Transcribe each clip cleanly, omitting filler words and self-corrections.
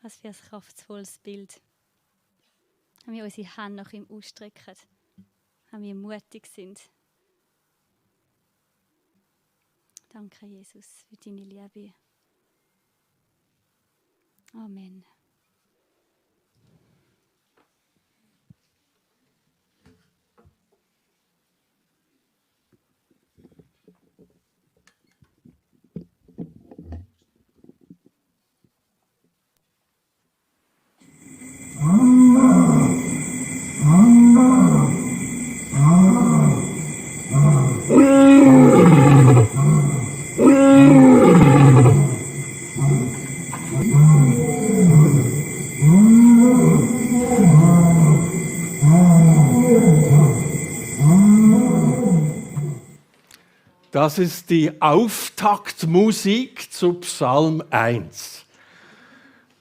Was für ein kraftvolles Bild. Wenn wir unsere Hände nach ihm ausstrecken, wenn wir mutig sind. Danke, Jesus, für deine Liebe. Amen. Das ist die Auftaktmusik zu Psalm 1.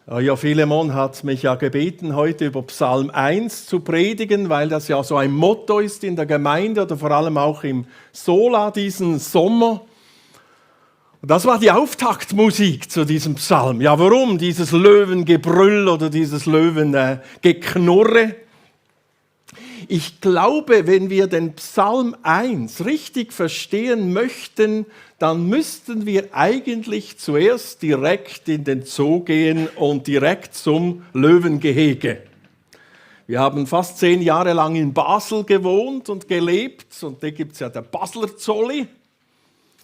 Ja, Philemon hat mich ja gebeten, heute über Psalm 1 zu predigen, weil das ja so ein Motto ist in der Gemeinde oder vor allem auch im Sola diesen Sommer. Und das war die Auftaktmusik zu diesem Psalm. Ja, warum? Dieses Löwengebrüll oder dieses Löwengeknurre. Ich glaube, wenn wir den Psalm 1 richtig verstehen möchten, dann müssten wir eigentlich zuerst direkt in den Zoo gehen und direkt zum Löwengehege. Wir haben fast 10 Jahre lang in Basel gewohnt und gelebt und da gibt es ja der Basler Zolli.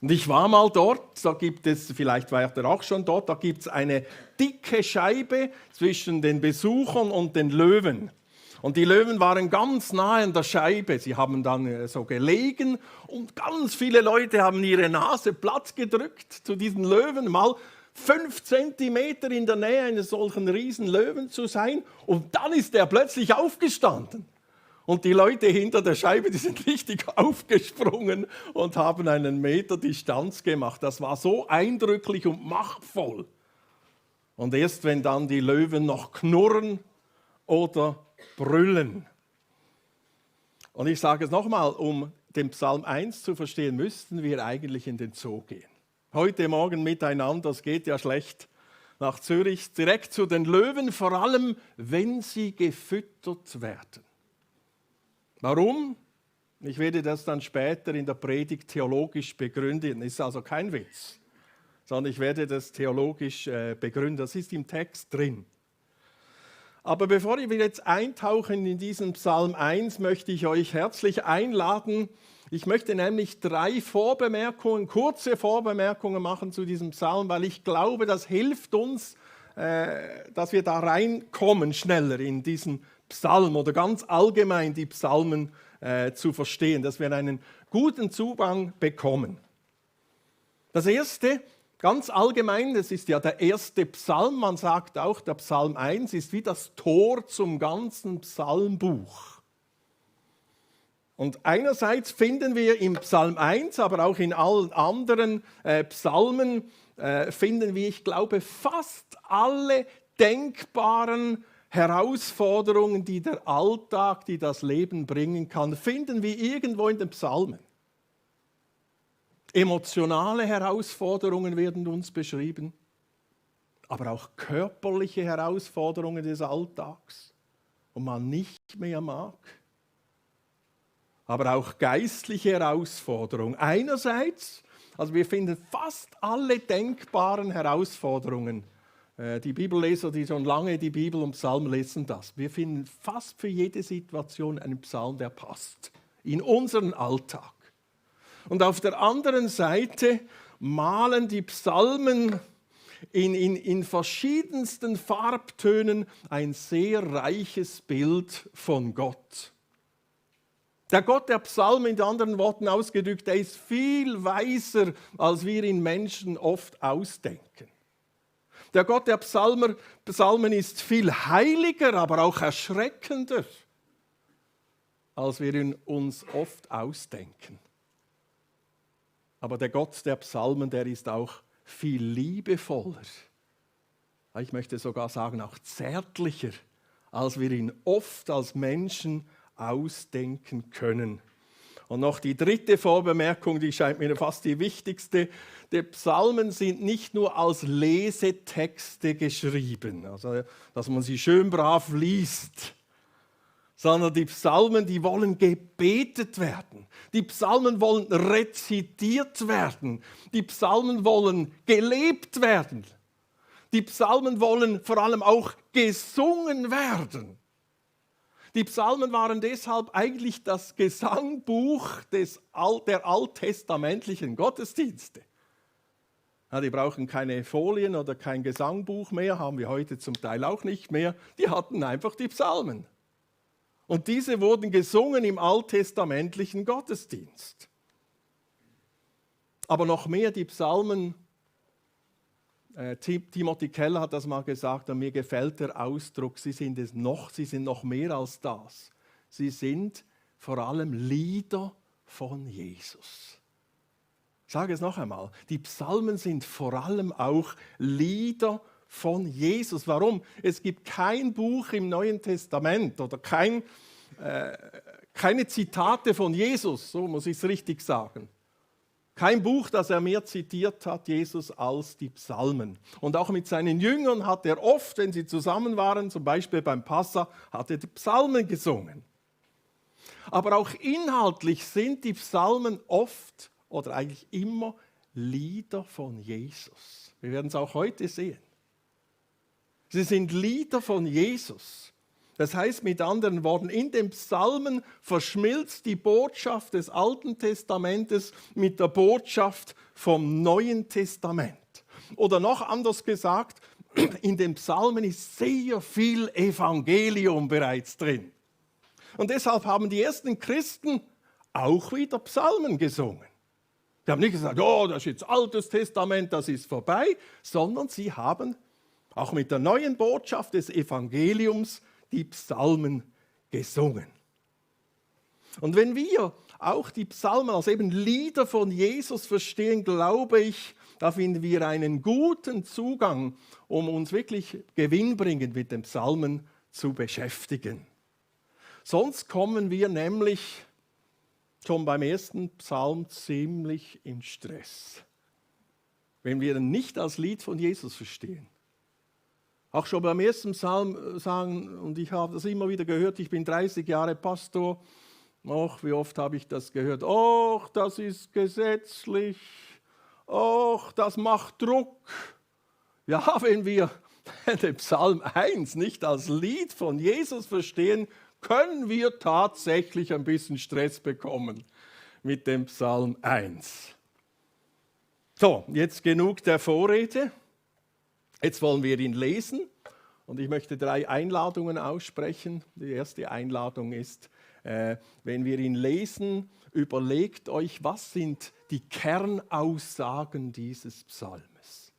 Und ich war mal dort, da gibt es, vielleicht war er auch schon dort, da gibt es eine dicke Scheibe zwischen den Besuchern und den Löwen. Und die Löwen waren ganz nahe an der Scheibe. Sie haben dann so gelegen und ganz viele Leute haben ihre Nase platt gedrückt zu diesen Löwen, mal 5 Zentimeter in der Nähe eines solchen riesen Löwen zu sein. Und dann ist er plötzlich aufgestanden. Und die Leute hinter der Scheibe, die sind richtig aufgesprungen und haben einen Meter Distanz gemacht. Das war so eindrücklich und machtvoll. Und erst wenn dann die Löwen noch knurren oder brüllen. Und ich sage es nochmal, um den Psalm 1 zu verstehen, müssten wir eigentlich in den Zoo gehen. Heute Morgen miteinander, das geht ja schlecht, nach Zürich, direkt zu den Löwen, vor allem wenn sie gefüttert werden. Warum? Ich werde das dann später in der Predigt theologisch begründen. Das ist also kein Witz, sondern ich werde das theologisch begründen. Das ist im Text drin. Aber bevor wir jetzt eintauchen in diesen Psalm 1, möchte ich euch herzlich einladen. Ich möchte nämlich 3 Vorbemerkungen, kurze Vorbemerkungen machen zu diesem Psalm, weil ich glaube, das hilft uns, dass wir da reinkommen schneller in diesen Psalm oder ganz allgemein die Psalmen zu verstehen, dass wir einen guten Zugang bekommen. Das Erste, ganz allgemein, das ist ja der erste Psalm, man sagt auch, der Psalm 1 ist wie das Tor zum ganzen Psalmbuch. Und einerseits finden wir im Psalm 1, aber auch in allen anderen Psalmen, finden wir, ich glaube, fast alle denkbaren Herausforderungen, die der Alltag, die das Leben bringen kann, finden wir irgendwo in den Psalmen. Emotionale Herausforderungen werden uns beschrieben, aber auch körperliche Herausforderungen des Alltags, wo man nicht mehr mag. Aber auch geistliche Herausforderungen. Einerseits, also wir finden fast alle denkbaren Herausforderungen. Die Bibelleser, die schon lange die Bibel und Psalmen lesen, das. Wir finden fast für jede Situation einen Psalm, der passt in unseren Alltag. Und auf der anderen Seite malen die Psalmen in verschiedensten Farbtönen ein sehr reiches Bild von Gott. Der Gott der Psalmen, in anderen Worten ausgedrückt, der ist viel weiser, als wir ihn Menschen oft ausdenken. Der Gott der Psalmen ist viel heiliger, aber auch erschreckender, als wir ihn uns oft ausdenken. Aber der Gott der Psalmen, der ist auch viel liebevoller. Ich möchte sogar sagen, auch zärtlicher, als wir ihn oft als Menschen ausdenken können. Und noch die dritte Vorbemerkung, die scheint mir fast die wichtigste. Die Psalmen sind nicht nur als Lesetexte geschrieben, also dass man sie schön brav liest, sondern die Psalmen, die wollen gebetet werden. Die Psalmen wollen rezitiert werden. Die Psalmen wollen gelebt werden. Die Psalmen wollen vor allem auch gesungen werden. Die Psalmen waren deshalb eigentlich das Gesangbuch der alttestamentlichen Gottesdienste. Ja, die brauchen keine Folien oder kein Gesangbuch mehr, haben wir heute zum Teil auch nicht mehr. Die hatten einfach die Psalmen. Und diese wurden gesungen im alttestamentlichen Gottesdienst. Aber noch mehr, die Psalmen, Timothy Keller hat das mal gesagt, und mir gefällt der Ausdruck, sie sind noch mehr als das. Sie sind vor allem Lieder von Jesus. Ich sage es noch einmal, die Psalmen sind vor allem auch Lieder von Jesus. Warum? Es gibt kein Buch im Neuen Testament oder keine Zitate von Jesus, so muss ich es richtig sagen. Kein Buch, das er mehr zitiert hat, Jesus, als die Psalmen. Und auch mit seinen Jüngern hat er oft, wenn sie zusammen waren, zum Beispiel beim Passa, hat er die Psalmen gesungen. Aber auch inhaltlich sind die Psalmen oft oder eigentlich immer Lieder von Jesus. Wir werden es auch heute sehen. Sie sind Lieder von Jesus. Das heißt mit anderen Worten, in den Psalmen verschmilzt die Botschaft des Alten Testamentes mit der Botschaft vom Neuen Testament. Oder noch anders gesagt, in den Psalmen ist sehr viel Evangelium bereits drin. Und deshalb haben die ersten Christen auch wieder Psalmen gesungen. Sie haben nicht gesagt, oh, das ist jetzt Altes Testament, das ist vorbei, sondern sie haben auch mit der neuen Botschaft des Evangeliums die Psalmen gesungen. Und wenn wir auch die Psalmen als eben Lieder von Jesus verstehen, glaube ich, da finden wir einen guten Zugang, um uns wirklich gewinnbringend mit den Psalmen zu beschäftigen. Sonst kommen wir nämlich schon beim ersten Psalm ziemlich in Stress, wenn wir ihn nicht als Lied von Jesus verstehen. Auch schon beim ersten Psalm sagen, und ich habe das immer wieder gehört, ich bin 30 Jahre Pastor, och, wie oft habe ich das gehört, och, das ist gesetzlich, och, das macht Druck. Ja, wenn wir den Psalm 1 nicht als Lied von Jesus verstehen, können wir tatsächlich ein bisschen Stress bekommen mit dem Psalm 1. So, jetzt genug der Vorrede. Jetzt wollen wir ihn lesen und ich möchte 3 Einladungen aussprechen. Die erste Einladung ist, wenn wir ihn lesen, überlegt euch, was sind die Kernaussagen dieses Psalmes.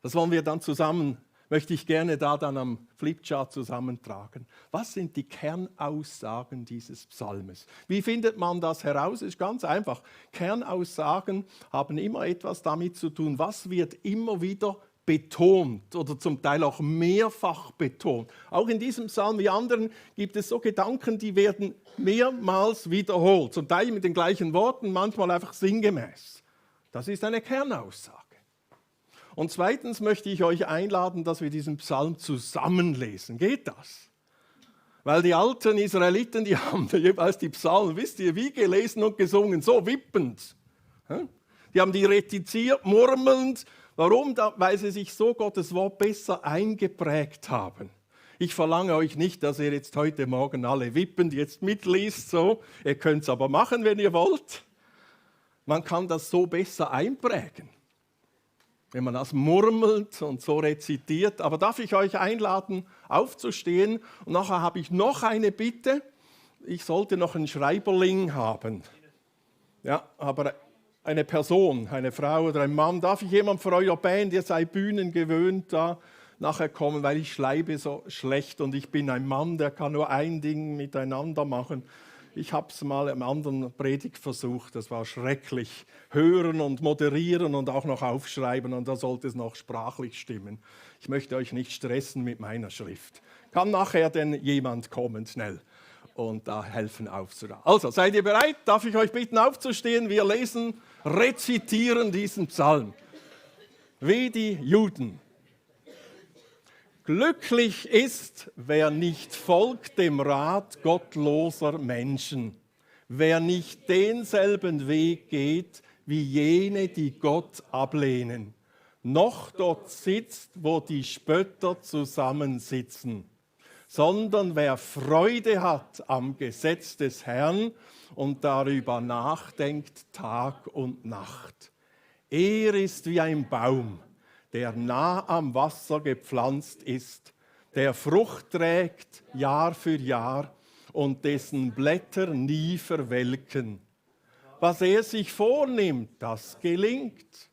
Das wollen wir dann zusammen, möchte ich gerne da dann am Flipchart zusammentragen. Was sind die Kernaussagen dieses Psalmes? Wie findet man das heraus? Es ist ganz einfach. Kernaussagen haben immer etwas damit zu tun, was wird immer wieder betont oder zum Teil auch mehrfach betont. Auch in diesem Psalm wie anderen gibt es so Gedanken, die werden mehrmals wiederholt. Zum Teil mit den gleichen Worten, manchmal einfach sinngemäß. Das ist eine Kernaussage. Und zweitens möchte ich euch einladen, dass wir diesen Psalm zusammenlesen. Geht das? Weil die alten Israeliten, die haben jeweils die Psalmen, wisst ihr, wie gelesen und gesungen, so wippend. Die haben die rezitiert, murmelnd. Warum? Weil sie sich so Gottes Wort besser eingeprägt haben. Ich verlange euch nicht, dass ihr jetzt heute Morgen alle wippend jetzt mitliest. So. Ihr könnt es aber machen, wenn ihr wollt. Man kann das so besser einprägen, wenn man das murmelt und so rezitiert. Aber darf ich euch einladen, aufzustehen? Und nachher habe ich noch eine Bitte. Ich sollte noch einen Schreiberling haben. Ja, aber eine Person, eine Frau oder ein Mann, darf ich jemand von eurer Band, ihr seid Bühnen gewöhnt, da nachher kommen, weil ich schreibe so schlecht und ich bin ein Mann, der kann nur ein Ding miteinander machen. Ich habe es mal im anderen Predigt versucht, das war schrecklich. Hören und moderieren und auch noch aufschreiben und da sollte es noch sprachlich stimmen. Ich möchte euch nicht stressen mit meiner Schrift. Kann nachher denn jemand kommen, schnell? und da helfen aufzutragen. Also, seid ihr bereit? Darf ich euch bitten, aufzustehen? Wir rezitieren diesen Psalm. Wie die Juden. Glücklich ist, wer nicht folgt dem Rat gottloser Menschen, wer nicht denselben Weg geht wie jene, die Gott ablehnen, noch dort sitzt, wo die Spötter zusammensitzen, sondern wer Freude hat am Gesetz des Herrn und darüber nachdenkt Tag und Nacht. Er ist wie ein Baum, der nah am Wasser gepflanzt ist, der Frucht trägt Jahr für Jahr und dessen Blätter nie verwelken. Was er sich vornimmt, das gelingt.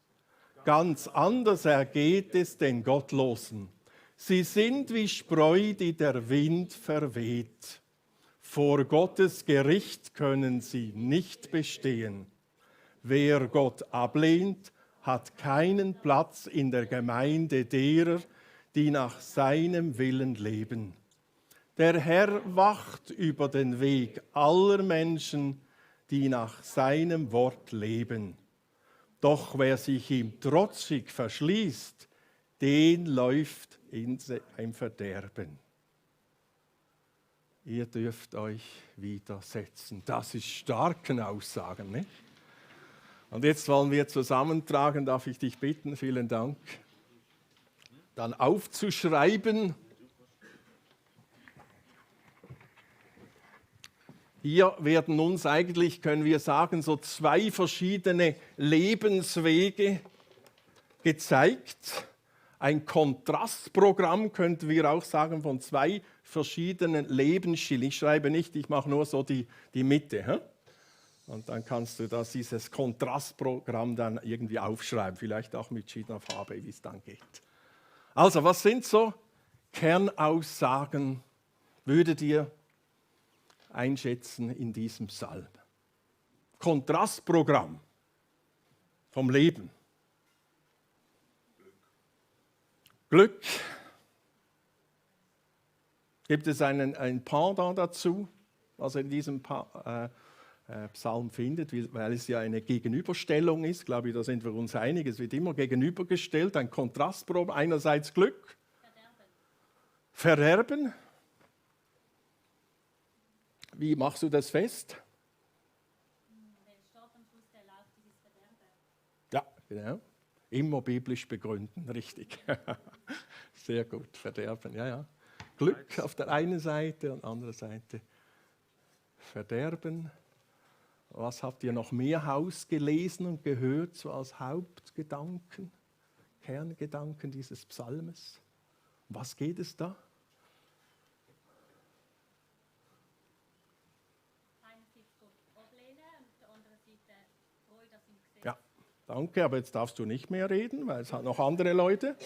Ganz anders ergeht es den Gottlosen. Sie sind wie Spreu, die der Wind verweht. Vor Gottes Gericht können sie nicht bestehen. Wer Gott ablehnt, hat keinen Platz in der Gemeinde derer, die nach seinem Willen leben. Der Herr wacht über den Weg aller Menschen, die nach seinem Wort leben. Doch wer sich ihm trotzig verschließt, den läuft in ein Verderben. Ihr dürft euch widersetzen. Das ist starken Aussagen, nicht? Und jetzt wollen wir zusammentragen, darf ich dich bitten, vielen Dank, dann aufzuschreiben. Hier werden uns eigentlich, können wir sagen, so zwei verschiedene Lebenswege gezeigt. Ein Kontrastprogramm, könnten wir auch sagen, von zwei verschiedenen Lebensstilen. Ich schreibe nicht, ich mache nur so die Mitte. He? Und dann kannst du dieses Kontrastprogramm dann irgendwie aufschreiben, vielleicht auch mit verschiedener Farbe, wie es dann geht. Also, was sind so Kernaussagen, würdet ihr einschätzen in diesem Psalm? Kontrastprogramm vom Leben. Glück. Gibt es ein Pendant dazu, was in diesem Psalm findet, weil es ja eine Gegenüberstellung ist, glaube ich, da sind wir uns einig, es wird immer gegenübergestellt, ein Kontrastprogramm, einerseits Glück, Verderben. Wie machst du das fest? Ja, genau. Immer biblisch begründen, richtig. Sehr gut, Verderben, ja. Glück auf der einen Seite und andere Seite Verderben. Was habt ihr noch mehr ausgelesen und gehört, so als Hauptgedanken, Kerngedanken dieses Psalmes? Um was geht es da? Ja, danke, aber jetzt darfst du nicht mehr reden, weil es hat noch andere Leute.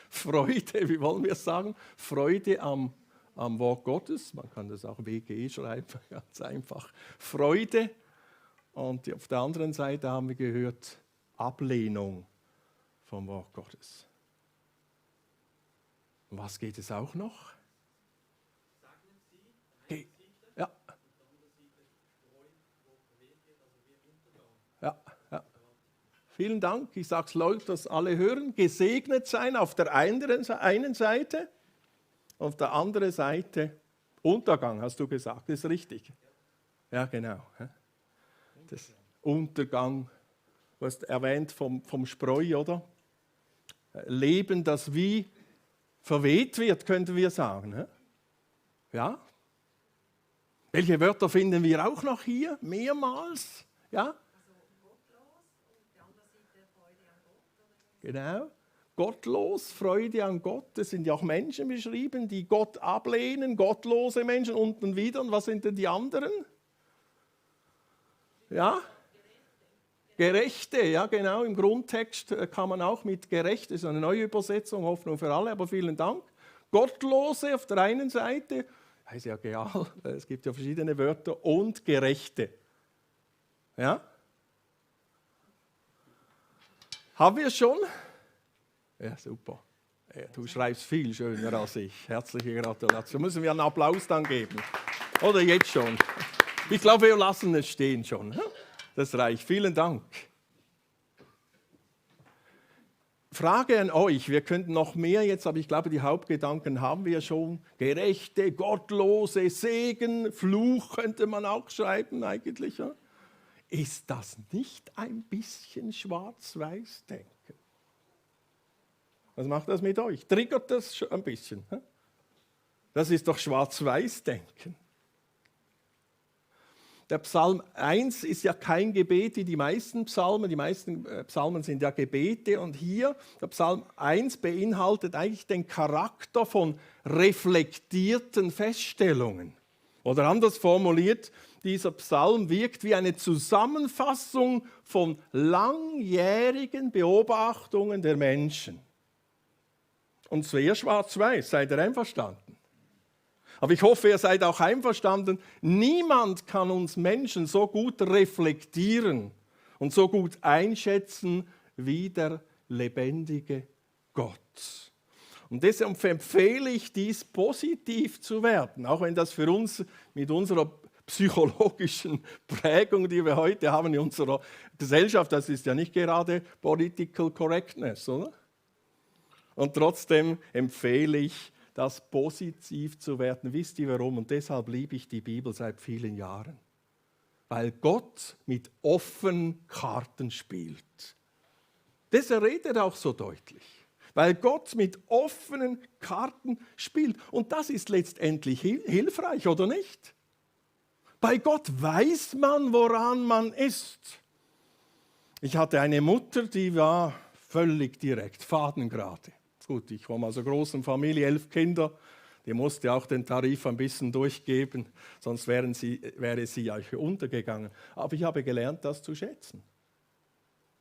Freude, wie wollen wir es sagen? Freude am Wort Gottes. Man kann das auch WGE schreiben, ganz einfach. Freude. Und auf der anderen Seite haben wir gehört, Ablehnung vom Wort Gottes. Um was geht es auch noch? Okay. Ja. Ja. Vielen Dank. Ich sage es laut, dass alle hören. Gesegnet sein auf der einen Seite, auf der anderen Seite Untergang, hast du gesagt. Das ist richtig. Ja, genau. Das Untergang, du hast erwähnt vom Spreu, oder? Leben, das wie verweht wird, könnten wir sagen. Ja? Welche Wörter finden wir auch noch hier? Mehrmals. Ja? Genau. Gottlos, Freude an Gott. Das sind ja auch Menschen beschrieben, die Gott ablehnen, gottlose Menschen. Und dann wieder, und was sind denn die anderen? Ja? Gerechte, ja genau. Im Grundtext kann man auch mit gerecht, das ist eine neue Übersetzung, Hoffnung für alle, aber vielen Dank. Gottlose auf der einen Seite, ist ja egal, es gibt ja verschiedene Wörter, und Gerechte. Ja? Haben wir es schon? Ja, super. Du schreibst viel schöner als ich. Herzliche Gratulation. Müssen wir einen Applaus dann geben? Oder jetzt schon? Ich glaube, wir lassen es stehen schon. Das reicht. Vielen Dank. Frage an euch. Wir könnten noch mehr jetzt, aber ich glaube, die Hauptgedanken haben wir schon. Gerechte, Gottlose, Segen, Fluch könnte man auch schreiben eigentlich. Ja? Ist das nicht ein bisschen Schwarz-Weiß-Denken? Was macht das mit euch? Triggert das schon ein bisschen? Das ist doch Schwarz-Weiß-Denken. Der Psalm 1 ist ja kein Gebet wie die meisten Psalmen. Die meisten Psalmen sind ja Gebete. Und hier, der Psalm 1 beinhaltet eigentlich den Charakter von reflektierten Feststellungen. Oder anders formuliert, dieser Psalm wirkt wie eine Zusammenfassung von langjährigen Beobachtungen der Menschen. Und sehr schwarz-weiß, seid ihr einverstanden? Aber ich hoffe, ihr seid auch einverstanden, niemand kann uns Menschen so gut reflektieren und so gut einschätzen wie der lebendige Gott. Und deshalb empfehle ich dies, positiv zu werden, auch wenn das für uns mit unserer psychologischen Prägung, die wir heute haben in unserer Gesellschaft, das ist ja nicht gerade Political Correctness, oder? Und trotzdem empfehle ich, das positiv zu werden. Wisst ihr warum? Und deshalb liebe ich die Bibel seit vielen Jahren. Weil Gott mit offenen Karten spielt. Deshalb redet er auch so deutlich. Weil Gott mit offenen Karten spielt. Und das ist letztendlich hilfreich, oder nicht? Bei Gott weiß man, woran man ist. Ich hatte eine Mutter, die war völlig direkt, fadengerade. Gut, ich komme aus einer großen Familie, 11 Kinder. Die musste auch den Tarif ein bisschen durchgeben, sonst wäre sie euch untergegangen. Aber ich habe gelernt, das zu schätzen.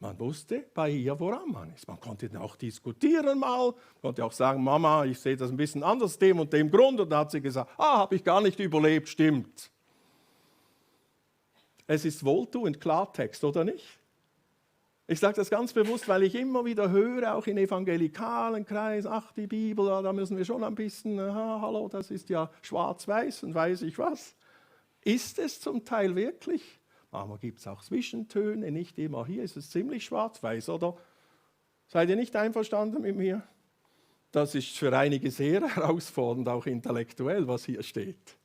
Man wusste bei ihr, woran man ist. Man konnte auch diskutieren mal, konnte auch sagen, Mama, ich sehe das ein bisschen anders, dem und dem Grund. Und dann hat sie gesagt, habe ich gar nicht überlebt, stimmt. Es ist wohltuend, Klartext, oder nicht? Ich sage das ganz bewusst, weil ich immer wieder höre, auch in evangelikalen Kreisen, ach, die Bibel, da müssen wir schon ein bisschen, hallo, das ist ja schwarz-weiß und weiß ich was. Ist es zum Teil wirklich? Manchmal gibt es auch Zwischentöne, nicht immer. Hier ist es ziemlich schwarz-weiß, oder? Seid ihr nicht einverstanden mit mir? Das ist für einige sehr herausfordernd, auch intellektuell, was hier steht.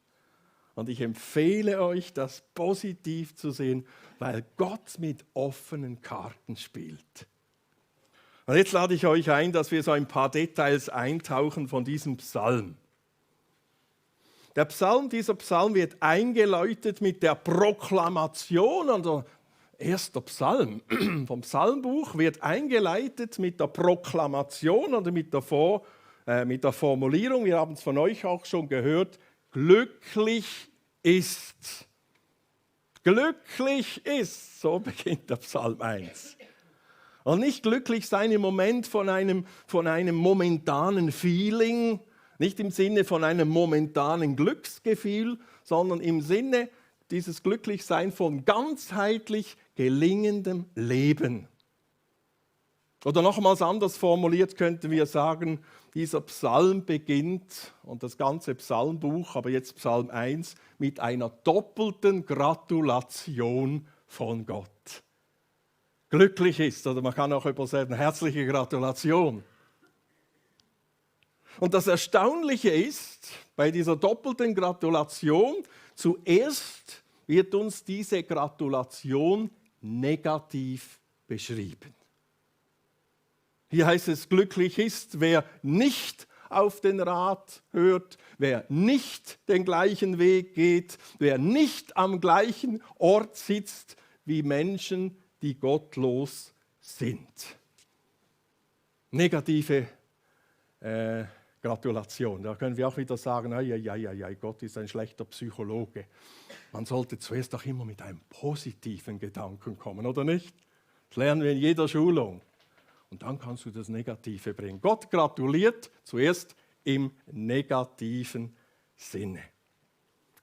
Und ich empfehle euch, das positiv zu sehen, weil Gott mit offenen Karten spielt. Und jetzt lade ich euch ein, dass wir so ein paar Details eintauchen von diesem Psalm. Dieser Psalm wird eingeläutet mit der Proklamation, also erster Psalm vom Psalmbuch wird eingeleitet mit der Proklamation oder mit der Formulierung, wir haben es von euch auch schon gehört, glücklich ist. Glücklich ist, so beginnt der Psalm 1. Und nicht glücklich sein im Moment von einem momentanen Feeling, nicht im Sinne von einem momentanen Glücksgefühl, sondern im Sinne dieses Glücklichsein von ganzheitlich gelingendem Leben. Oder nochmals anders formuliert könnten wir sagen, dieser Psalm beginnt, und das ganze Psalmbuch, aber jetzt Psalm 1, mit einer doppelten Gratulation von Gott. Glücklich ist, oder man kann auch übersetzen, herzliche Gratulation. Und das Erstaunliche ist, bei dieser doppelten Gratulation, zuerst wird uns diese Gratulation negativ beschrieben. Hier heißt es, glücklich ist, wer nicht auf den Rat hört, wer nicht den gleichen Weg geht, wer nicht am gleichen Ort sitzt wie Menschen, die gottlos sind. Negative Gratulation. Da können wir auch wieder sagen, Gott ist ein schlechter Psychologe. Man sollte zuerst auch immer mit einem positiven Gedanken kommen, oder nicht? Das lernen wir in jeder Schulung. Und dann kannst du das Negative bringen. Gott gratuliert zuerst im negativen Sinne.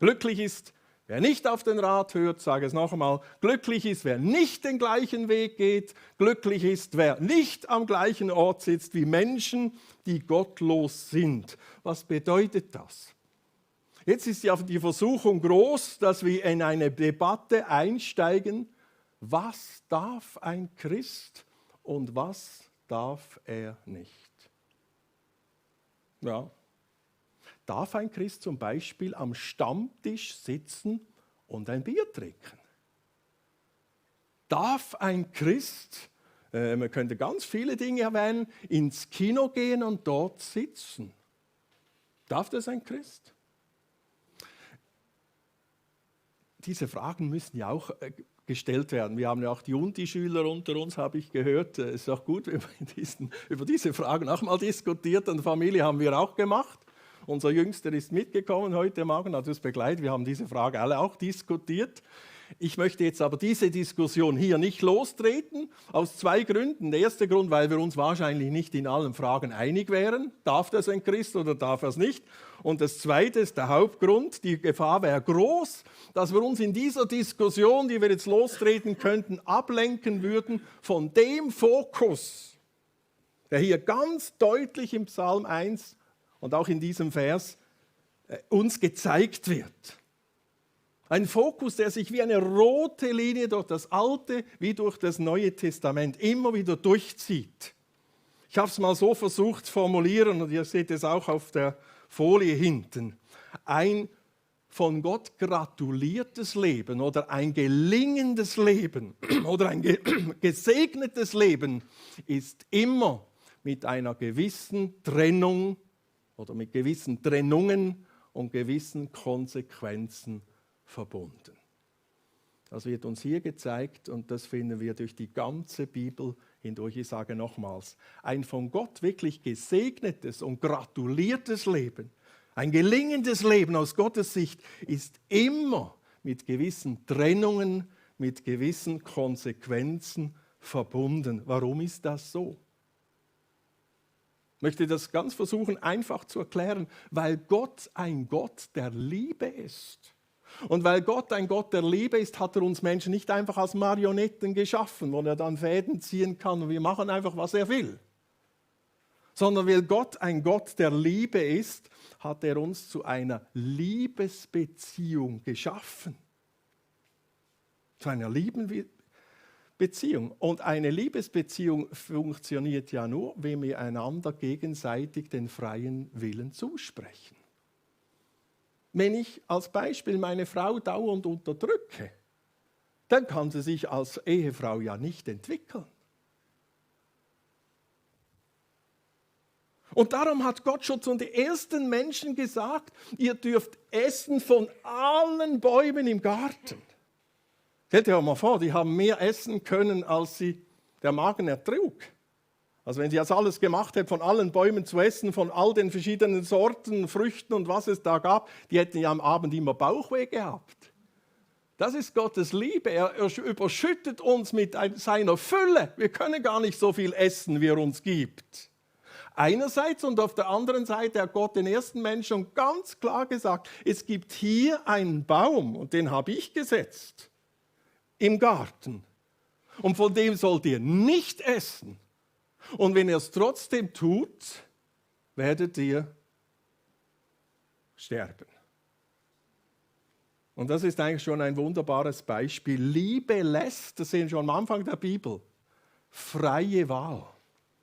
Glücklich ist, Wer nicht auf den Rat hört, sage es noch einmal, glücklich ist, wer nicht den gleichen Weg geht, glücklich ist, wer nicht am gleichen Ort sitzt wie Menschen, die gottlos sind. Was bedeutet das? Jetzt ist ja die Versuchung groß, dass wir in eine Debatte einsteigen, was darf ein Christ und was darf er nicht? Ja. Darf ein Christ zum Beispiel am Stammtisch sitzen und ein Bier trinken? Darf ein Christ, man könnte ganz viele Dinge erwähnen, ins Kino gehen und dort sitzen? Darf das ein Christ? Diese Fragen müssen ja auch gestellt werden. Wir haben ja auch die Unti-Schüler unter uns, habe ich gehört. Es ist auch gut, wenn man über diese Fragen auch mal diskutiert. Und Familie haben wir auch gemacht. Unser Jüngster ist mitgekommen heute Morgen, hat uns begleitet. Wir haben diese Frage alle auch diskutiert. Ich möchte jetzt aber diese Diskussion hier nicht lostreten, aus 2 Gründen. Der erste Grund, weil wir uns wahrscheinlich nicht in allen Fragen einig wären. Darf das ein Christ oder darf er es nicht? Und das zweite ist der Hauptgrund, die Gefahr wäre groß, dass wir uns in dieser Diskussion, die wir jetzt lostreten könnten, ablenken würden von dem Fokus, der hier ganz deutlich im Psalm 1 und auch in diesem Vers uns gezeigt wird. Ein Fokus, der sich wie eine rote Linie durch das Alte wie durch das Neue Testament immer wieder durchzieht. Ich habe es mal so versucht zu formulieren und ihr seht es auch auf der Folie hinten. Ein von Gott gratuliertes Leben oder ein gelingendes Leben oder ein gesegnetes Leben ist immer mit einer gewissen Trennung oder mit gewissen Trennungen und gewissen Konsequenzen verbunden. Das wird uns hier gezeigt und das finden wir durch die ganze Bibel hindurch. Ich sage nochmals, ein von Gott wirklich gesegnetes und gratuliertes Leben, ein gelingendes Leben aus Gottes Sicht ist immer mit gewissen Trennungen, mit gewissen Konsequenzen verbunden. Warum ist das so? Ich möchte das ganz versuchen, einfach zu erklären, weil Gott ein Gott der Liebe ist. Und weil Gott ein Gott der Liebe ist, hat er uns Menschen nicht einfach als Marionetten geschaffen, wo er dann Fäden ziehen kann und wir machen einfach, was er will. Sondern weil Gott ein Gott der Liebe ist, hat er uns zu einer Liebesbeziehung geschaffen. Zu einer Beziehung. Und eine Liebesbeziehung funktioniert ja nur, wenn wir einander gegenseitig den freien Willen zusprechen. Wenn ich als Beispiel meine Frau dauernd unterdrücke, dann kann sie sich als Ehefrau ja nicht entwickeln. Und darum hat Gott schon zu den ersten Menschen gesagt, ihr dürft essen von allen Bäumen im Garten. Stellt euch mal vor, die haben mehr essen können, als der Magen ertrug. Also wenn sie das alles gemacht hätten, von allen Bäumen zu essen, von all den verschiedenen Sorten, Früchten und was es da gab, die hätten ja am Abend immer Bauchweh gehabt. Das ist Gottes Liebe. Er überschüttet uns mit seiner Fülle. Wir können gar nicht so viel essen, wie er uns gibt. Einerseits und auf der anderen Seite hat Gott den ersten Menschen ganz klar gesagt, es gibt hier einen Baum und den habe ich gesetzt im Garten. Und von dem sollt ihr nicht essen. Und wenn ihr es trotzdem tut, werdet ihr sterben. Und das ist eigentlich schon ein wunderbares Beispiel. Liebe lässt, das sehen wir schon am Anfang der Bibel, freie Wahl.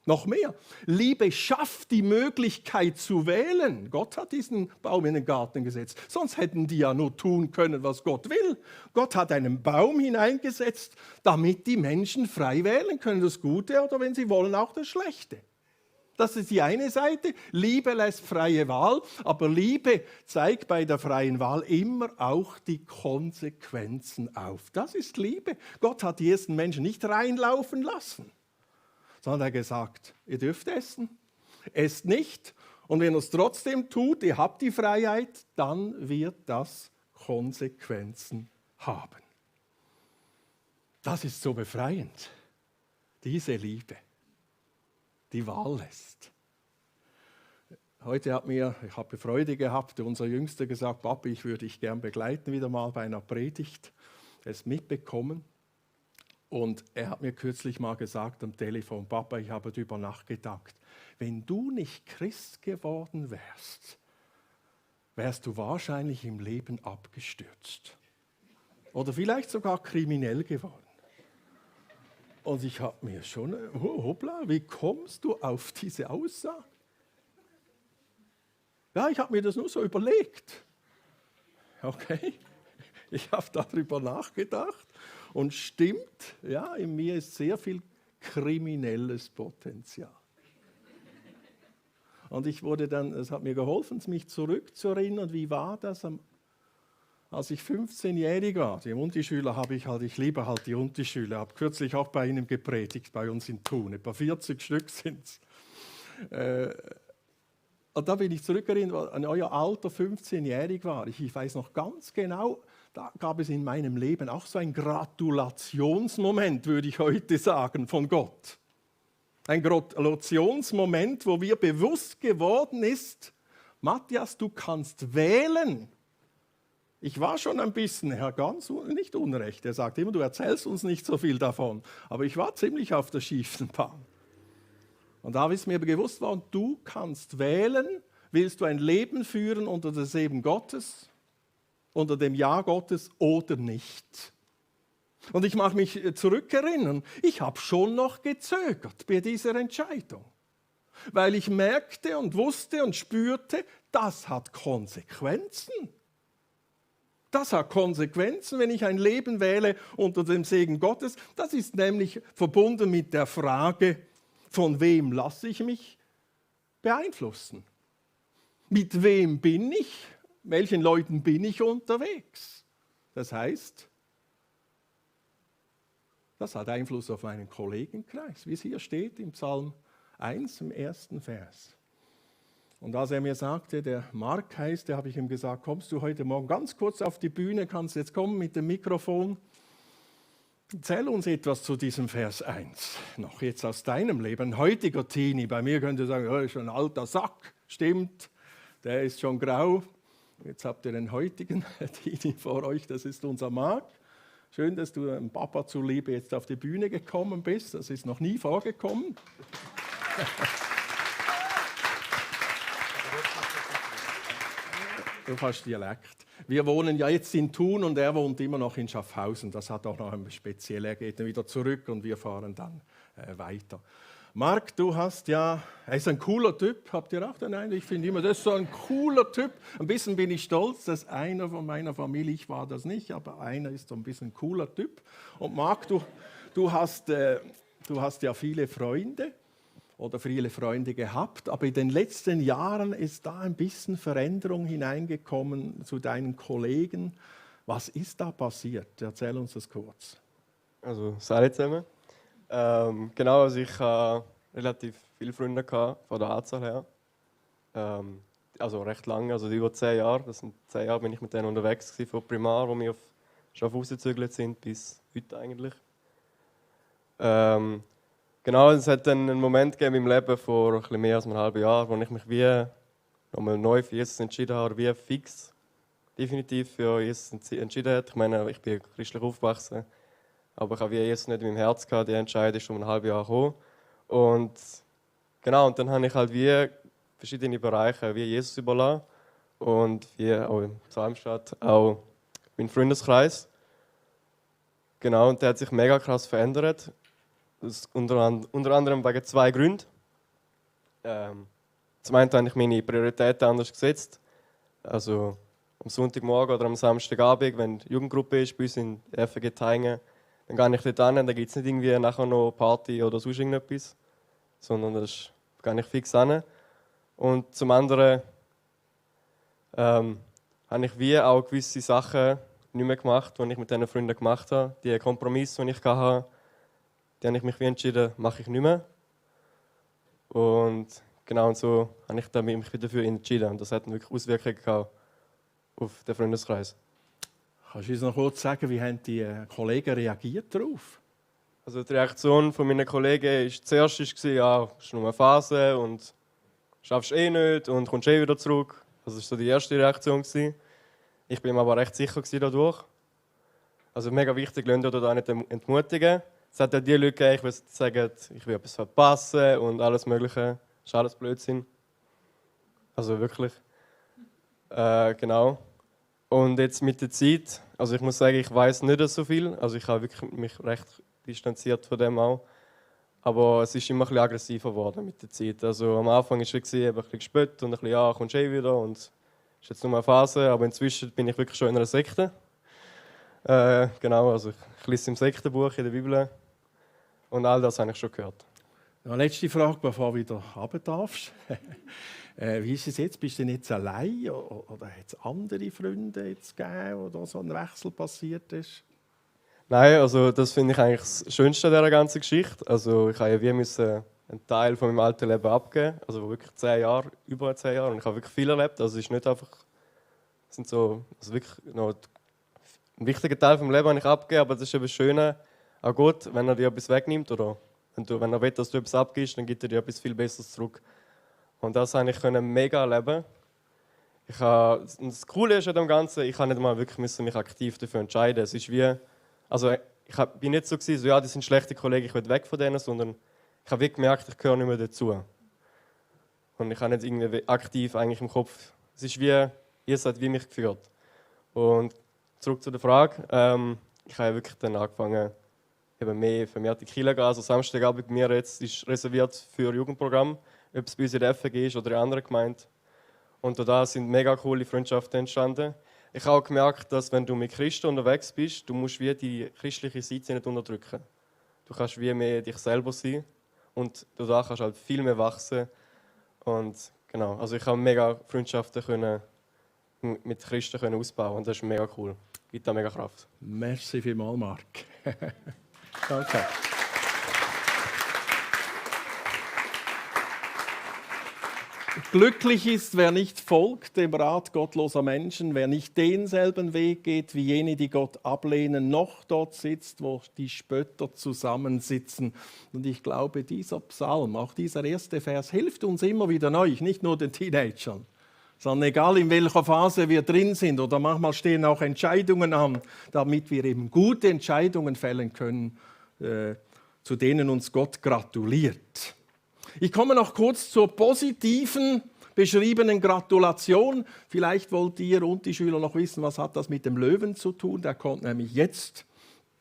Noch mehr, Liebe schafft die Möglichkeit zu wählen. Gott hat diesen Baum in den Garten gesetzt. Sonst hätten die ja nur tun können, was Gott will. Gott hat einen Baum hineingesetzt, damit die Menschen frei wählen können, das Gute oder wenn sie wollen, auch das Schlechte. Das ist die eine Seite. Liebe lässt freie Wahl, aber Liebe zeigt bei der freien Wahl immer auch die Konsequenzen auf. Das ist Liebe. Gott hat die ersten Menschen nicht reinlaufen lassen, sondern er hat gesagt, ihr dürft essen, esst nicht. Und wenn ihr es trotzdem tut, ihr habt die Freiheit, dann wird das Konsequenzen haben. Das ist so befreiend, diese Liebe, die Wahl lässt. Heute ich habe Freude gehabt, unser Jüngster gesagt, Papi, ich würde dich gern begleiten wieder mal bei einer Predigt. Er ist mitbekommen und er hat mir kürzlich mal gesagt am Telefon, Papa, ich habe darüber nachgedacht, wenn du nicht Christ geworden wärst, wärst du wahrscheinlich im Leben abgestürzt oder vielleicht sogar kriminell geworden. Und ich habe mir schon, hoppla, wie kommst du auf diese Aussage? Ja, ich habe mir das nur so überlegt. Okay, ich habe darüber nachgedacht und stimmt, ja, in mir ist sehr viel kriminelles Potenzial. Und es hat mir geholfen, mich zurückzuerinnern, wie war das, als ich 15-jährig war. Die Untischüler ich liebe halt die Untischüler, habe kürzlich auch bei ihnen gepredigt, bei uns in Thun, etwa 40 Stück sind es. Und da bin ich zurückerinnert, weil an euer Alter 15-jährig war. Ich weiß noch ganz genau, da gab es in meinem Leben auch so einen Gratulationsmoment, würde ich heute sagen, von Gott. Ein Gratulationsmoment, wo mir bewusst geworden ist, Matthias, du kannst wählen. Ich war schon ein bisschen, Herr Ganz, nicht unrecht. Er sagt immer, du erzählst uns nicht so viel davon. Aber ich war ziemlich auf der schiefen Bahn. Und da ist mir bewusst worden, du kannst wählen, willst du ein Leben führen unter dem Segen Gottes, unter dem Ja Gottes oder nicht. Und ich mag mich zurückerinnern, ich habe schon noch gezögert bei dieser Entscheidung, weil ich merkte und wusste und spürte, das hat Konsequenzen. Das hat Konsequenzen, wenn ich ein Leben wähle unter dem Segen Gottes. Das ist nämlich verbunden mit der Frage, von wem lasse ich mich beeinflussen? Mit wem bin ich? Welchen Leuten bin ich unterwegs? Das heißt, das hat Einfluss auf meinen Kollegenkreis, wie es hier steht im Psalm 1, im ersten Vers. Und als er mir sagte, der Mark heißt, habe ich ihm gesagt, kommst du heute Morgen ganz kurz auf die Bühne, kannst jetzt kommen mit dem Mikrofon. Erzähl uns etwas zu diesem Vers 1, noch jetzt aus deinem Leben. Ein heutiger Teenie, bei mir könnt ihr sagen, oh, ist schon ein alter Sack, stimmt, der ist schon grau. Jetzt habt ihr den heutigen Teenie vor euch, das ist unser Mark. Schön, dass du dem Papa zuliebe jetzt auf die Bühne gekommen bist, das ist noch nie vorgekommen. Du hast Dialekt. Wir wohnen ja jetzt in Thun und er wohnt immer noch in Schaffhausen. Das hat auch noch ein spezielles. Er geht dann wieder zurück und wir fahren dann weiter. Marc, du hast ja, er ist ein cooler Typ. Habt ihr auch den Eindruck? Ich finde immer, das ist so ein cooler Typ. Ein bisschen bin ich stolz, dass einer von meiner Familie, ich war das nicht, aber einer ist so ein bisschen ein cooler Typ. Und Marc, du hast ja viele Freunde. Oder viele Freunde gehabt, aber in den letzten Jahren ist da ein bisschen Veränderung hineingekommen zu deinen Kollegen. Was ist da passiert? Erzähl uns das kurz. Also, salut zusammen. Genau, also ich hatte relativ viele Freunde gehabt, von der Anzahl her. Also recht lange, also über 10 Jahre. Das sind 10 Jahre bin ich mit denen unterwegs gewesen, von Primar, wo wir auf Schaffhausen gezügelt sind, bis heute eigentlich. Genau, es hat dann einen Moment gegeben im Leben vor ein bisschen mehr als einem halben Jahr, wo ich mich wie nochmal neu für Jesus entschieden habe, wie fix definitiv für Jesus entschieden habe. Ich meine, ich bin christlich aufgewachsen, aber ich habe wie Jesus nicht in meinem Herz gehabt. Die Entscheidung ist um ein halbes Jahr gekommen. Und genau, und dann habe ich halt wie verschiedene Bereiche wie Jesus überlassen und wie auch in Psalmstadt auch meinen Freundeskreis. Genau, und der hat sich mega krass verändert. Das unter anderem wegen 2 Gründen. Zum einen habe ich meine Prioritäten anders gesetzt. Also am Sonntagmorgen oder am Samstagabend, wenn die Jugendgruppe ist, bei uns in der FG Thaingen, dann gehe ich dort hin, dann gibt es nicht irgendwie nachher noch Party oder sonst irgendetwas, sondern das gehe ich fix hin. Und zum anderen habe ich wie auch gewisse Sachen nicht mehr gemacht, die ich mit diesen Freunden gemacht habe. Die Kompromisse, die ich hatte, die habe ich mich wie entschieden, mache ich nicht mehr. Und genau und so habe ich mich wieder dafür entschieden. Und das hat wirklich Auswirkungen gehabt auf den Freundeskreis. Kannst du uns noch kurz sagen, wie haben die Kollegen reagiert darauf? Also die Reaktion meiner Kollegen war zuerst, ja, es ist nur eine Phase und schaffst eh nicht und kommst eh wieder zurück. Das war so die erste Reaktion. Ich bin mir aber recht sicher dadurch. Also mega wichtig, lasst euch da nicht entmutigen. Es hat ja die Leute gegeben, die sagen, ich will etwas verpassen und alles Mögliche. Das ist alles Blödsinn. Also wirklich. Genau. Und jetzt mit der Zeit, also ich muss sagen, ich weiß nicht so viel. Also ich habe wirklich mich recht distanziert von dem auch. Aber es ist immer ein bisschen aggressiver geworden mit der Zeit. Also am Anfang war es ein bisschen gespött und ein bisschen, ja, kommst eh wieder und es ist jetzt nur eine Phase. Aber inzwischen bin ich wirklich schon in einer Sekte. Genau, also ich lese im Sektenbuch in der Bibel und all das habe ich schon gehört. Ja, letzte Frage, bevor du wieder runter darfst. Wie ist es jetzt? Bist du denn jetzt allein oder hat es andere Freunde jetzt gegeben, wo da so ein Wechsel passiert ist? Nein, also das finde ich eigentlich das Schönste dieser ganzen Geschichte. Also ich habe ja wie einen Teil von meinem alten Leben abgeben, also wirklich 10 Jahre, über 10 Jahre, und ich habe wirklich viel erlebt. Also es ist nicht einfach, es sind so, also wirklich noch ein wichtiger Teil vom Leben habe ich abgegeben, aber das ist eben das Schöne an Gott, wenn er dir etwas wegnimmt oder wenn er will, dass du etwas abgibst, dann gibt er dir etwas viel Besseres zurück. Und das konnte ich mega erleben. Das Coole ist an dem Ganzen, ich musste nicht mal wirklich mich aktiv dafür entscheiden. Es ist wie, also ich bin nicht so gewesen, so, ja, die sind schlechte Kollegen, ich will weg von denen, sondern ich habe gemerkt, ich gehöre nicht mehr dazu. Und ich habe nicht irgendwie aktiv eigentlich im Kopf. Es ist wie, ihr seid wie mich geführt. Und zurück zu der Frage, ich habe wirklich dann angefangen, eben mehr vermehrt in die Kirche zu gehen. Also Samstagabend bei mir jetzt ist reserviert für Jugendprogramm, ob es bei uns in der FG ist oder in anderen Gemeinden. Und da sind mega coole Freundschaften entstanden. Ich habe auch gemerkt, dass wenn du mit Christen unterwegs bist, du musst wie die christliche Seite nicht unterdrücken. Du kannst wie mehr dich selber sein und dadurch kannst du halt viel mehr wachsen. Und genau, also ich habe mega Freundschaften mit Christen ausbauen und das ist mega cool. Gibt da mega Kraft. Merci vielmals, Marc. Danke. Glücklich ist, wer nicht folgt dem Rat gottloser Menschen, wer nicht denselben Weg geht wie jene, die Gott ablehnen, noch dort sitzt, wo die Spötter zusammensitzen. Und ich glaube, dieser Psalm, auch dieser erste Vers, hilft uns immer wieder neu, nicht nur den Teenagern, sondern egal in welcher Phase wir drin sind oder manchmal stehen auch Entscheidungen an, damit wir eben gute Entscheidungen fällen können, zu denen uns Gott gratuliert. Ich komme noch kurz zur positiven beschriebenen Gratulation. Vielleicht wollt ihr und die Schüler noch wissen, was hat das mit dem Löwen zu tun. Der kommt nämlich jetzt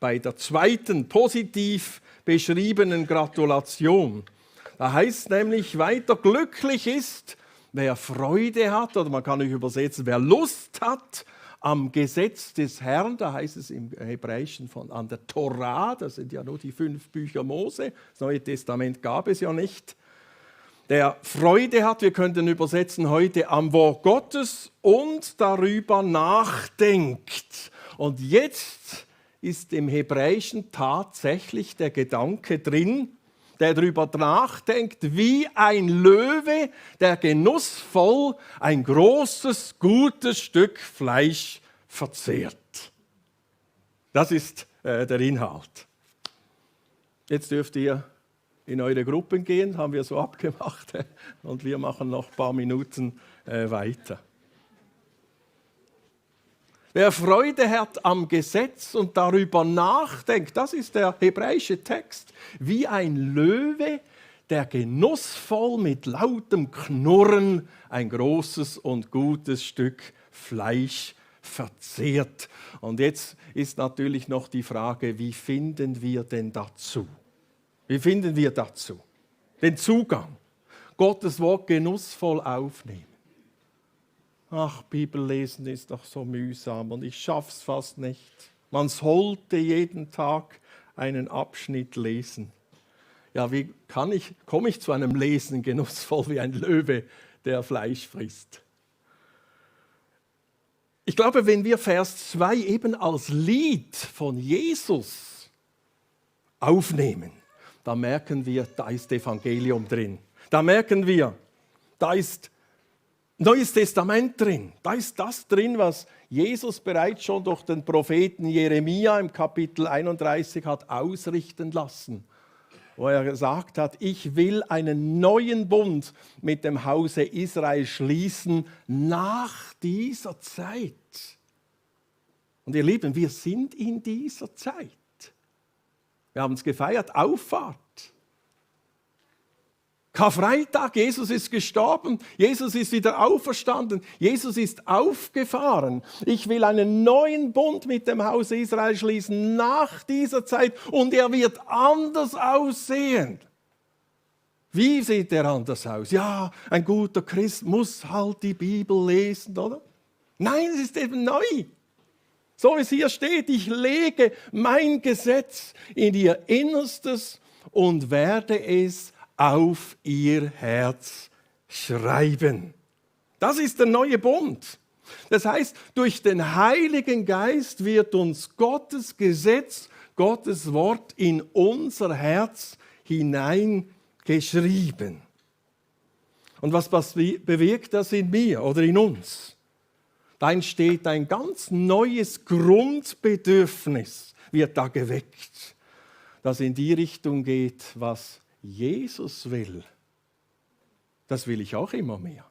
bei der zweiten positiv beschriebenen Gratulation. Da heißt nämlich weiter, glücklich ist, wer Freude hat, oder man kann auch übersetzen, wer Lust hat am Gesetz des Herrn, da heißt es im Hebräischen an der Torah, das sind ja nur die 5 Bücher Mose, das Neue Testament gab es ja nicht. Der Freude hat, wir könnten übersetzen heute, am Wort Gottes und darüber nachdenkt. Und jetzt ist im Hebräischen tatsächlich der Gedanke drin, der darüber nachdenkt, wie ein Löwe, der genussvoll ein großes, gutes Stück Fleisch verzehrt. Das ist der Inhalt. Jetzt dürft ihr in eure Gruppen gehen, haben wir so abgemacht, und wir machen noch ein paar Minuten weiter. Wer Freude hat am Gesetz und darüber nachdenkt, das ist der hebräische Text, wie ein Löwe, der genussvoll mit lautem Knurren ein großes und gutes Stück Fleisch verzehrt. Und jetzt ist natürlich noch die Frage, wie finden wir denn dazu? Wie finden wir dazu den Zugang? Gottes Wort genussvoll aufnehmen. Ach, Bibellesen ist doch so mühsam und ich schaff's fast nicht. Man sollte jeden Tag einen Abschnitt lesen. Ja, wie komme ich zu einem Lesen genussvoll wie ein Löwe, der Fleisch frisst? Ich glaube, wenn wir Vers 2 eben als Lied von Jesus aufnehmen, da merken wir, da ist Evangelium drin. Da merken wir, da ist Neues Testament drin. Da ist das drin, was Jesus bereits schon durch den Propheten Jeremia im Kapitel 31 hat ausrichten lassen. wo er gesagt hat, ich will einen neuen Bund mit dem Hause Israel schließen nach dieser Zeit. Und ihr Lieben, wir sind in dieser Zeit. Wir haben es gefeiert, Auffahrt. Karfreitag, Jesus ist gestorben, Jesus ist wieder auferstanden, Jesus ist aufgefahren. Ich will einen neuen Bund mit dem Hause Israel schließen nach dieser Zeit und er wird anders aussehen. Wie sieht er anders aus? Ja, ein guter Christ muss halt die Bibel lesen, oder? Nein, es ist eben neu. So wie es hier steht, ich lege mein Gesetz in ihr Innerstes und werde es auf ihr Herz schreiben. Das ist der neue Bund. Das heißt, durch den Heiligen Geist wird uns Gottes Gesetz, Gottes Wort in unser Herz hineingeschrieben. Und was bewirkt das in mir oder in uns? Da entsteht ein ganz neues Grundbedürfnis, wird da geweckt, das in die Richtung geht, was Jesus will. Das will ich auch immer mehr.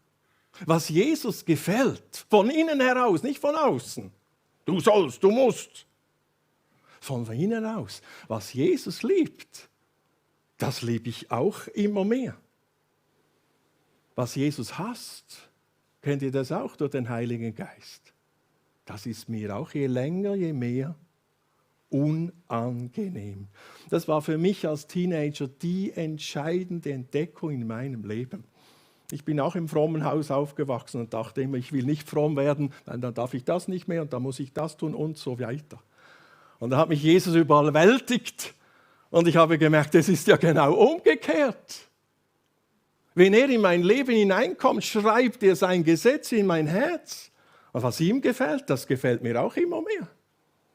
Was Jesus gefällt, von innen heraus, nicht von außen. Du sollst, du musst. Von innen heraus. Was Jesus liebt, das liebe ich auch immer mehr. Was Jesus hasst, kennt ihr das auch durch den Heiligen Geist? Das ist mir auch je länger, je mehr unangenehm. Das war für mich als Teenager die entscheidende Entdeckung in meinem Leben. Ich bin auch im frommen Haus aufgewachsen und dachte immer, ich will nicht fromm werden, dann darf ich das nicht mehr und dann muss ich das tun und so weiter. Und da hat mich Jesus überwältigt und ich habe gemerkt, es ist ja genau umgekehrt. Wenn er in mein Leben hineinkommt, schreibt er sein Gesetz in mein Herz. Und was ihm gefällt, das gefällt mir auch immer mehr.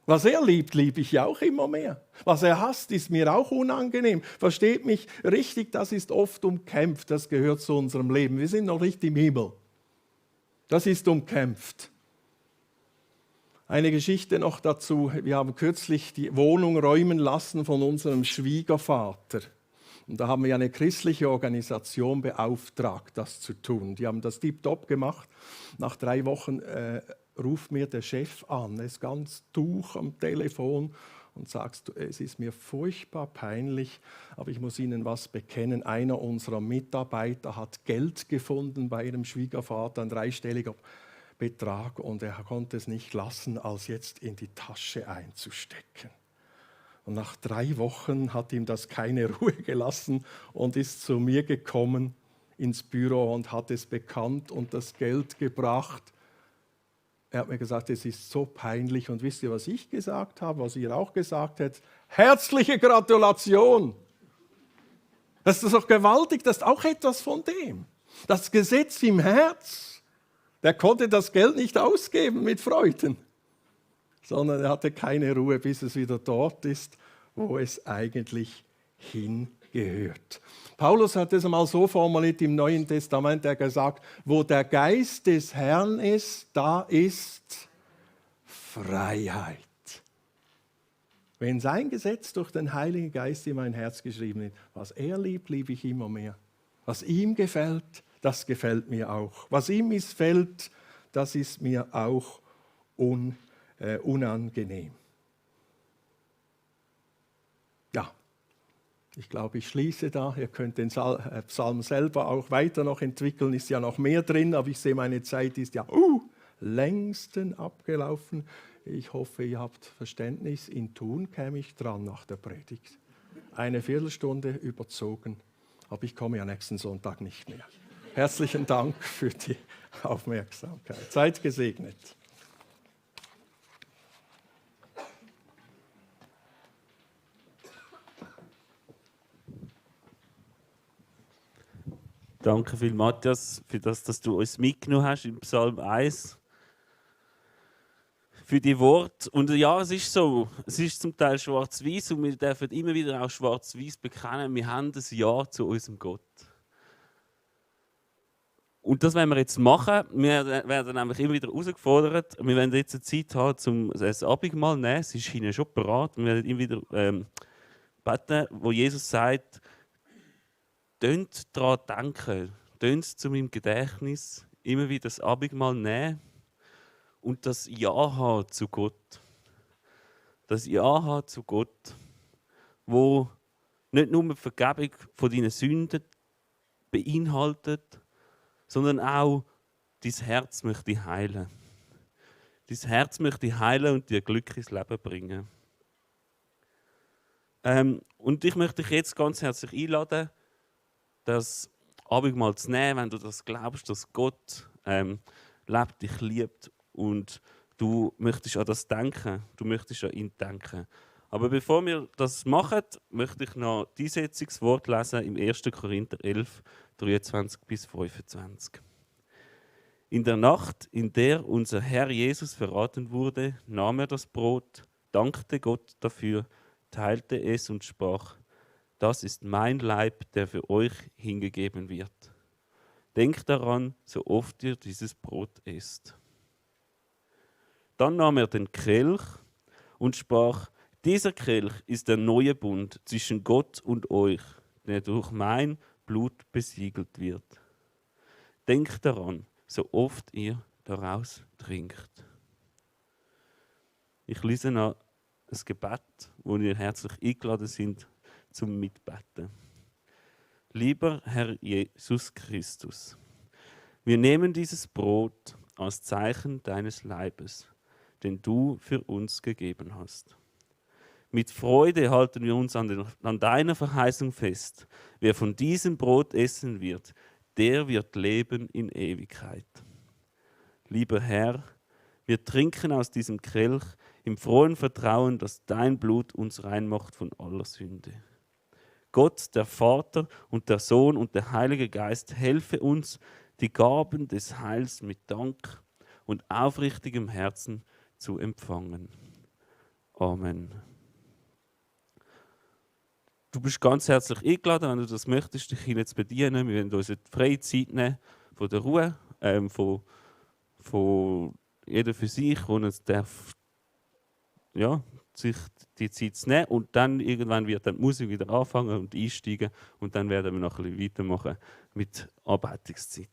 Was er liebt, liebe ich auch immer mehr. Was er hasst, ist mir auch unangenehm. Versteht mich richtig, das ist oft umkämpft, das gehört zu unserem Leben. Wir sind noch nicht im Himmel. Das ist umkämpft. Eine Geschichte noch dazu. Wir haben kürzlich die Wohnung räumen lassen von unserem Schwiegervater. Und da haben wir eine christliche Organisation beauftragt, das zu tun. Die haben das tiptop gemacht. Nach 3 Wochen ruft mir der Chef an, er ist ganz durch am Telefon und sagt, es ist mir furchtbar peinlich, aber ich muss Ihnen was bekennen. Einer unserer Mitarbeiter hat Geld gefunden bei Ihrem Schwiegervater, ein 3-stelliger Betrag, und er konnte es nicht lassen, als jetzt in die Tasche einzustecken. Und nach 3 Wochen hat ihm das keine Ruhe gelassen und ist zu mir gekommen ins Büro und hat es bekannt und das Geld gebracht. Er hat mir gesagt, es ist so peinlich. Und wisst ihr, was ich gesagt habe, was ihr auch gesagt habt? Herzliche Gratulation! Das ist doch gewaltig, das ist auch etwas von dem. Das Gesetz im Herz, der konnte das Geld nicht ausgeben mit Freuden, sondern er hatte keine Ruhe, bis es wieder dort ist, wo es eigentlich hingehört. Paulus hat es einmal so formuliert im Neuen Testament, er hat gesagt, wo der Geist des Herrn ist, da ist Freiheit. Wenn sein Gesetz durch den Heiligen Geist in mein Herz geschrieben ist, was er liebt, liebe ich immer mehr. Was ihm gefällt, das gefällt mir auch. Was ihm missfällt, das ist mir auch unangenehm. Ja, ich glaube, ich schließe da. Ihr könnt den Psalm selber auch weiter noch entwickeln, ist ja noch mehr drin, aber ich sehe, meine Zeit ist ja längsten abgelaufen. Ich hoffe, ihr habt Verständnis. In Thun käme ich dran nach der Predigt. 1 Viertelstunde überzogen, aber ich komme ja nächsten Sonntag nicht mehr. Herzlichen Dank für die Aufmerksamkeit. Seid gesegnet. Danke viel, Matthias, für das, dass du uns mitgenommen hast im Psalm 1. Für die Worte. Und ja, es ist so. Es ist zum Teil schwarz-weiß und wir dürfen immer wieder auch schwarz-weiß bekennen. Wir haben ein Ja zu unserem Gott. Und das werden wir jetzt machen. Wir werden nämlich immer wieder herausgefordert. Wir werden jetzt eine Zeit haben, um das Abendmahl zu nehmen. Es ist Ihnen schon bereit. Wir werden immer wieder Beten, wo Jesus sagt, tönt daran denken, tönt zu meinem Gedächtnis, immer wieder das Abendmahl nehmen und das Ja haben zu Gott. Das Ja haben zu Gott, wo nicht nur die Vergebung von deinen Sünden beinhaltet, sondern auch dein Herz möchte heilen. Dein Herz möchte heilen und dir Glück ins Leben bringen. Und ich möchte dich jetzt ganz herzlich einladen, das Abendmahl zu nehmen, wenn du das glaubst, dass Gott lebt, dich liebt und du möchtest an das denken, du möchtest an ihn denken. Aber bevor wir das machen, möchte ich noch die Einsetzungswort lesen im 1. Korinther 11, 23 bis 25. In der Nacht, in der unser Herr Jesus verraten wurde, nahm er das Brot, dankte Gott dafür, teilte es und sprach: Das ist mein Leib, der für euch hingegeben wird. Denkt daran, so oft ihr dieses Brot esst. Dann nahm er den Kelch und sprach: Dieser Kelch ist der neue Bund zwischen Gott und euch, der durch mein Blut besiegelt wird. Denkt daran, so oft ihr daraus trinkt. Ich lese noch ein Gebet, wo ihr herzlich eingeladen sind zum Mitbeten. Lieber Herr Jesus Christus, wir nehmen dieses Brot als Zeichen deines Leibes, den du für uns gegeben hast. Mit Freude halten wir uns an deiner Verheißung fest. Wer von diesem Brot essen wird, der wird leben in Ewigkeit. Lieber Herr, wir trinken aus diesem Kelch im frohen Vertrauen, dass dein Blut uns rein macht von aller Sünde. Gott, der Vater und der Sohn und der Heilige Geist, helfe uns, die Gaben des Heils mit Dank und aufrichtigem Herzen zu empfangen. Amen. Du bist ganz herzlich eingeladen, wenn du das möchtest, dich hier zu bedienen. Wir werden uns eine freie Zeit nehmen von der Ruhe, von jeder für sich, und es darf sich die Zeit zu nehmen. Und dann irgendwann wird dann die Musik wieder anfangen und einsteigen und dann werden wir noch ein bisschen weitermachen mit Anbetungszeit.